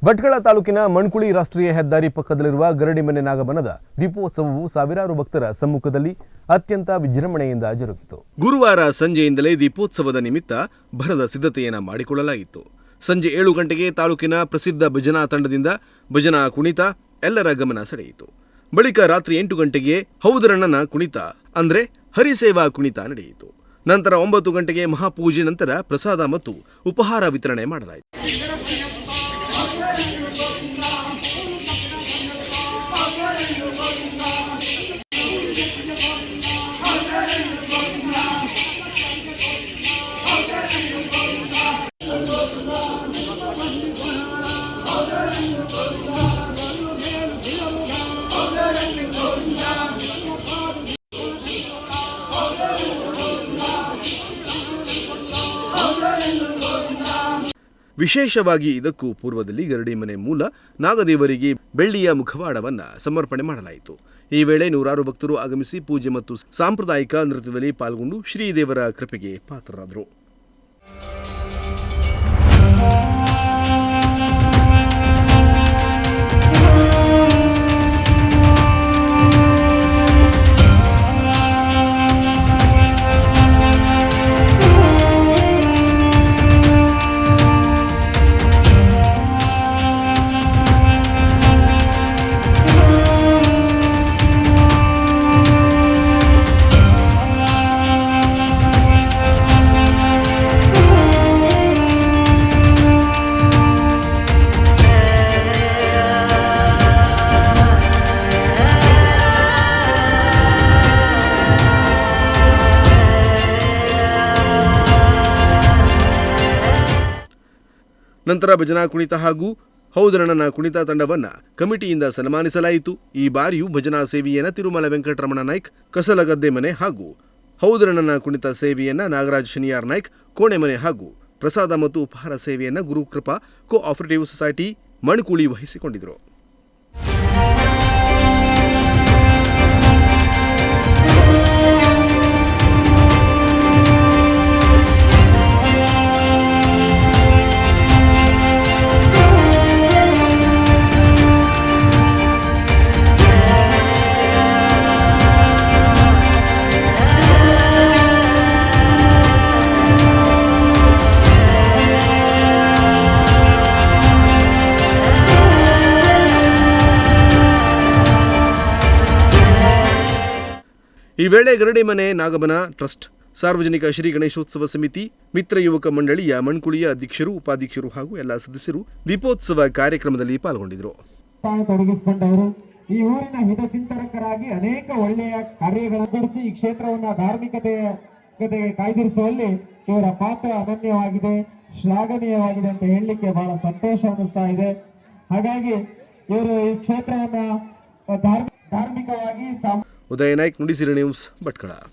ಭಟ್ಕಳ ತಾಲೂಕಿನ ಮಣ್ಕುಳಿ ರಾಷ್ಟ್ರೀಯ ಹೆದ್ದಾರಿ ಪಕ್ಕದಲ್ಲಿರುವ ಗರಡಿಮನೆ ನಾಗಬನದ ದೀಪೋತ್ಸವವು ಸಾವಿರಾರು ಭಕ್ತರ ಸಮ್ಮುಖದಲ್ಲಿ ಅತ್ಯಂತ ವಿಜೃಂಭಣೆಯಿಂದ ಜರುಗಿತು. ಗುರುವಾರ ಸಂಜೆಯಿಂದಲೇ ದೀಪೋತ್ಸವದ ನಿಮಿತ್ತ ಭರದ ಸಿದ್ಧತೆಯನ್ನು ಮಾಡಿಕೊಳ್ಳಲಾಗಿತ್ತು. ಸಂಜೆ 7 ಗಂಟೆಗೆ ತಾಲೂಕಿನ ಪ್ರಸಿದ್ಧ ಭಜನಾ ತಂಡದಿಂದ ಭಜನಾ ಕುಣಿತ ಎಲ್ಲರ ಗಮನ ಸೆಳೆಯಿತು. ಬಳಿಕ ರಾತ್ರಿ 8 ಗಂಟೆಗೆ ಹೌದರಣ್ಣನ ಕುಣಿತ ಅಂದರೆ ಹರಿಸೇವಾ ಕುಣಿತ ನಡೆಯಿತು. ನಂತರ 9 ಗಂಟೆಗೆ ಮಹಾಪೂಜೆ ನಂತರ ಪ್ರಸಾದ ಮತ್ತು ಉಪಹಾರ ವಿತರಣೆ ಮಾಡಲಾಯಿತು. ವಿಶೇಷವಾಗಿ ಇದಕ್ಕೂ ಪೂರ್ವದಲ್ಲಿ ಗರಡಿಮನೆ ಮೂಲ ನಾಗದೇವರಿಗೆ ಬೆಳ್ಳಿಯ ಮುಖವಾಡವನ್ನು ಸಮರ್ಪಣೆ ಮಾಡಲಾಯಿತು. ಈ ವೇಳೆ ನೂರಾರು ಭಕ್ತರು ಆಗಮಿಸಿ ಪೂಜೆ ಮತ್ತು ಸಾಂಪ್ರದಾಯಿಕ ನೃತ್ಯದಲ್ಲಿ ಪಾಲ್ಗೊಂಡು ಶ್ರೀದೇವರ ಕೃಪೆಗೆ ಪಾತ್ರರಾದರು. ನಂತರ ಭಜನಾ ಕುಣಿತ ಹಾಗೂ ಹೌದರಣ್ಣನ ಕುಣಿತ ತಂಡವನ್ನು ಕಮಿಟಿಯಿಂದ ಸನ್ಮಾನಿಸಲಾಯಿತು. ಈ ಬಾರಿಯೂ ಭಜನಾ ಸೇವೆಯನ್ನು ತಿರುಮಲ ವೆಂಕಟರಮಣ ನಾಯ್ಕ್ ಕಸಲಗದ್ದೆ ಮನೆ ಹಾಗೂ ಹೌದರಣ್ಣನ ಕುಣಿತ ಸೇವೆಯನ್ನು ನಾಗರಾಜ್ ಶನಿಯಾರ್ ನಾಯ್ಕ್ ಕೋಣೆಮನೆ ಹಾಗೂ ಪ್ರಸಾದ ಮತ್ತು ಉಪಹಾರ ಸೇವೆಯನ್ನು ಗುರುಕೃಪಾ ಕೋಆಪರೇಟಿವ್ ಸೊಸೈಟಿ ಮಣ್ಕುಳಿ ವಹಿಸಿಕೊಂಡಿದ್ದರು. ಈ ವೇಳೆ ಗರಡಿಮನೆ ನಾಗಬನ ಟ್ರಸ್ಟ್, ಸಾರ್ವಜನಿಕ ಶ್ರೀ ಗಣೇಶೋತ್ಸವ ಸಮಿತಿ, ಮಿತ್ರ ಯುವಕ ಮಂಡಳಿಯ ಮಣ್ಕುಳಿಯ ಅಧ್ಯಕ್ಷರು, ಉಪಾಧ್ಯಕ್ಷರು ಹಾಗೂ ಎಲ್ಲ ಸದಸ್ಯರು ದೀಪೋತ್ಸವ ಕಾರ್ಯಕ್ರಮದಲ್ಲಿ ಪಾಲ್ಗೊಂಡಿದ್ದರು. ತೊಡಗಿಸಿಕೊಂಡವರು ಈ ಊರಿನ ಹಿತಚಿಂತಕರಾಗಿ ಅನೇಕ ಒಳ್ಳೆಯ ಕಾರ್ಯಗಳನ್ನು ನಡೆಸಿ ಈ ಕ್ಷೇತ್ರವನ್ನು ಧಾರ್ಮಿಕತೆಗೆ ಕಾಯ್ದಿರಿಸುವಲ್ಲಿ ಇವರ ಪಾತ್ರ ಅನನ್ಯವಾಗಿದೆ, ಶ್ಲಾಘನೀಯವಾಗಿದೆ ಅಂತ ಹೇಳಲಿಕ್ಕೆ ಬಹಳ ಸಂತೋಷ ಅನ್ನಿಸ್ತಾ ಇದೆ. ಹಾಗಾಗಿ ಇವರು ಈ ಕ್ಷೇತ್ರವನ್ನ ಧಾರ್ಮಿಕವಾಗಿ ಉದಯ ನಾಯ್ಕ್, ನುಡಿಸಿರಿ ನ್ಯೂಸ್, ಭಟ್ಕಳ.